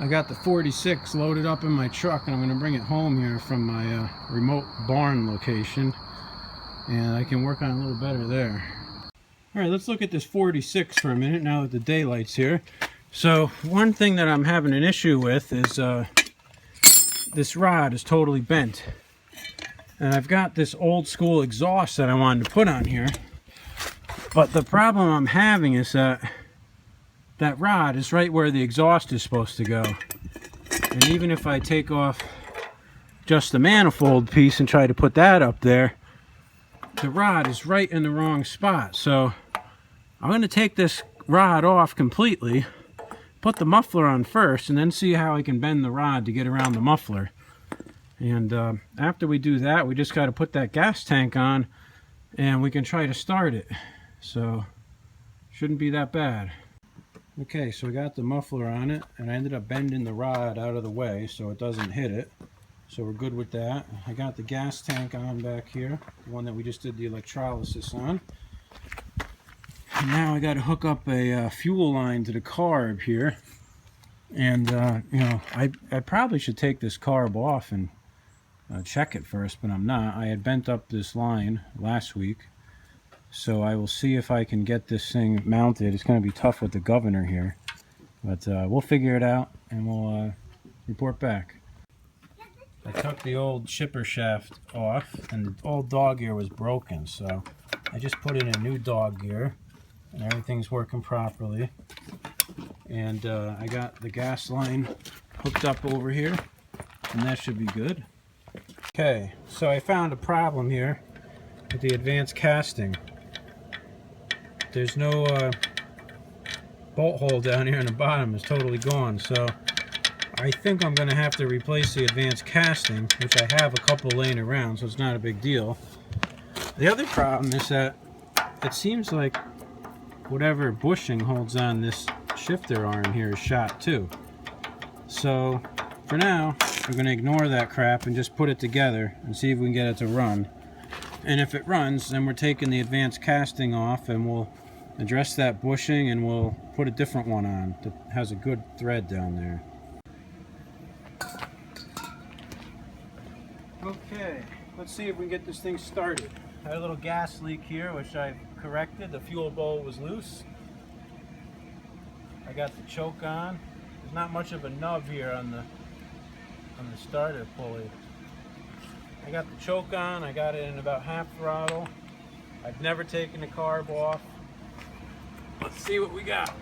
I got the 46 loaded up in my truck, and I'm going to bring it home here from my remote barn location, and I can work on a little better there. Alright, let's look at this 46 for a minute now that the daylight's here. So one thing that I'm having an issue with is this rod is totally bent, and I've got this old school exhaust that I wanted to put on here, but the problem I'm having is that rod is right where the exhaust is supposed to go, and even if I take off just the manifold piece and try to put that up there, the rod is right in the wrong spot. So I'm going to take this rod off completely, put the muffler on first, and then see how I can bend the rod to get around the muffler. And after we do that, we just got to put that gas tank on and we can try to start it. So shouldn't be that bad. Okay, so we got the muffler on it, and I ended up bending the rod out of the way so it doesn't hit it. So we're good with that. I got the gas tank on back here, the one that we just did the electrolysis on. And now I got to hook up a fuel line to the carb here. And, you know, I probably should take this carb off and check it first, but I'm not. I had bent up this line last week. So I will see if I can get this thing mounted. It's going to be tough with the governor here, but we'll figure it out and we'll report back. I took the old shipper shaft off, and the old dog gear was broken, so I just put in a new dog gear and everything's working properly. And I got the gas line hooked up over here, and that should be good. Okay, so I found a problem here with the advanced casting. There's no bolt hole down here in the bottom. It's totally gone, so I think I'm going to have to replace the advanced casting, which I have a couple laying around, so it's not a big deal. The other problem is that it seems like whatever bushing holds on this shifter arm here is shot too. So for now, we're going to ignore that crap and just put it together and see if we can get it to run. And if it runs, then we're taking the advanced casting off and we'll address that bushing and we'll put a different one on that has a good thread down there. Okay, let's see if we can get this thing started. I had a little gas leak here, which I've corrected. The fuel bowl was loose. I got the choke on. There's not much of a nub here on the starter pulley. I got the choke on. I got it in about half throttle. I've never taken the carb off. Let's see what we got.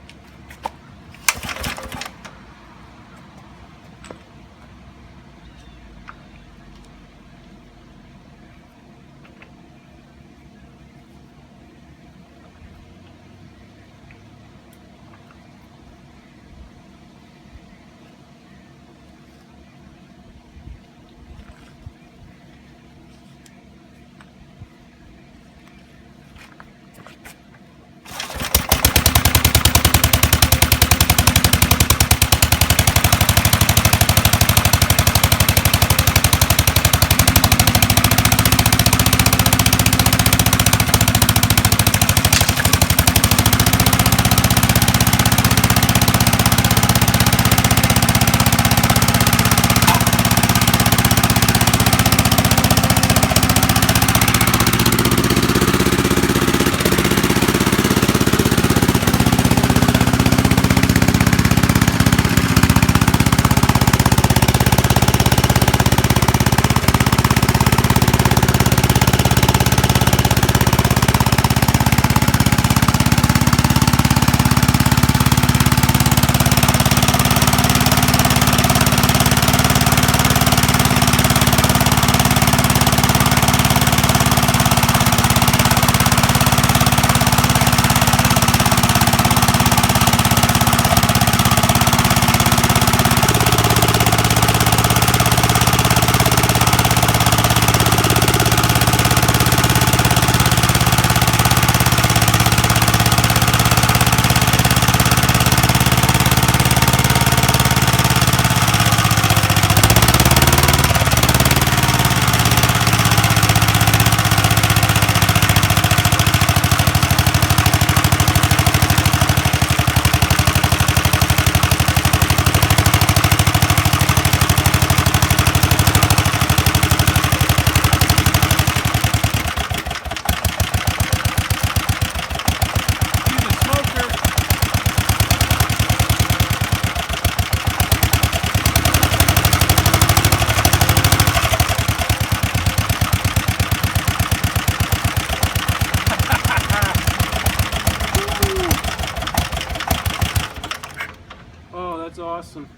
that's awesome.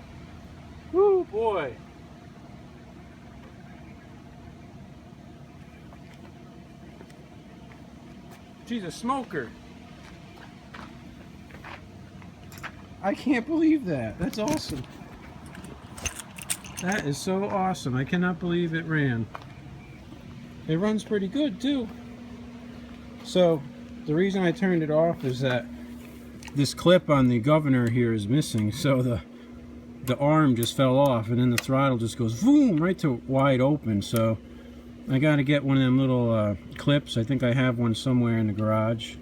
Woo, boy. She's a smoker. I can't believe that. That's awesome. That is so awesome. I cannot believe it ran. It runs pretty good too. So the reason I turned it off is that this clip on the governor here is missing, so the arm just fell off, and then the throttle just goes boom right to wide open. So I got to get one of them little clips. I think I have one somewhere in the garage,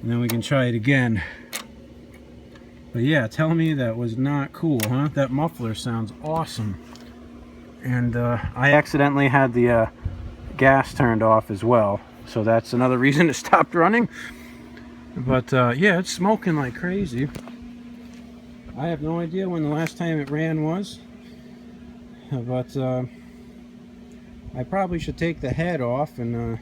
and then we can try it again. But yeah, tell me that was not cool, huh? That muffler sounds awesome. And I accidentally had the gas turned off as well, so that's another reason it stopped running. But yeah, it's smoking like crazy. I have no idea when the last time it ran was, but I probably should take the head off and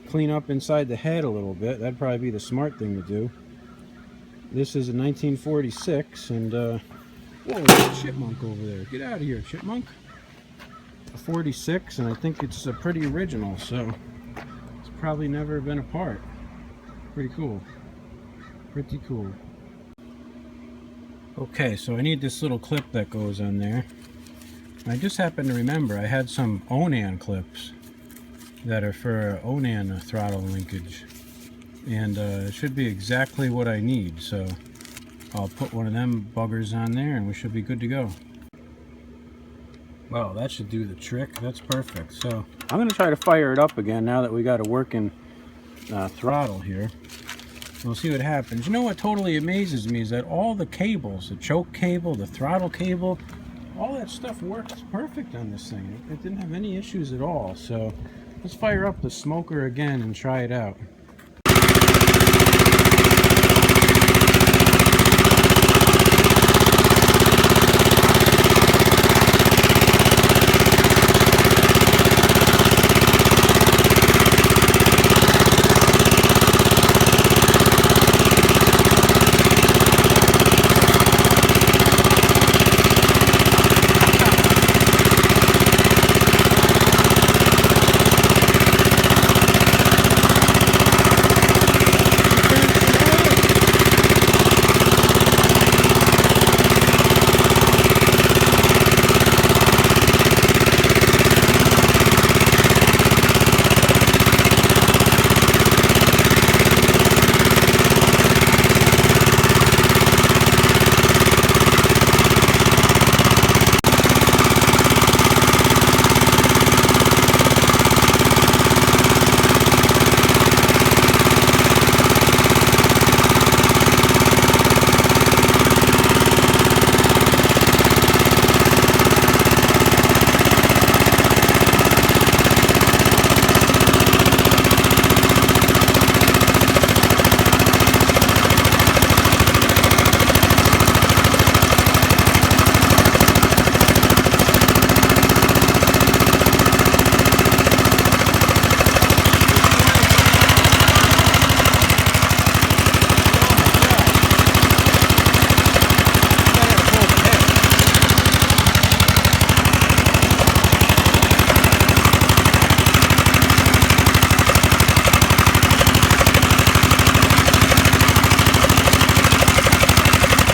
clean up inside the head a little bit. That'd probably be the smart thing to do. This is a 1946, and whoa, there's a chipmunk over there. Get out of here, chipmunk. A 46, and I think it's pretty original, so it's probably never been apart. Pretty cool. Pretty cool. Okay, so I need this little clip that goes on there. I just happened to remember I had some Onan clips that are for Onan throttle linkage, and it should be exactly what I need, so I'll put one of them buggers on there and we should be good to go. Well, that should do the trick. That's perfect. So I'm going to try to fire it up again now that we got a working throttle here. We'll see what happens. You know what totally amazes me is that all the cables, the choke cable, the throttle cable, all that stuff works perfect on this thing. It didn't have any issues at all. So let's fire up the smoker again and try it out.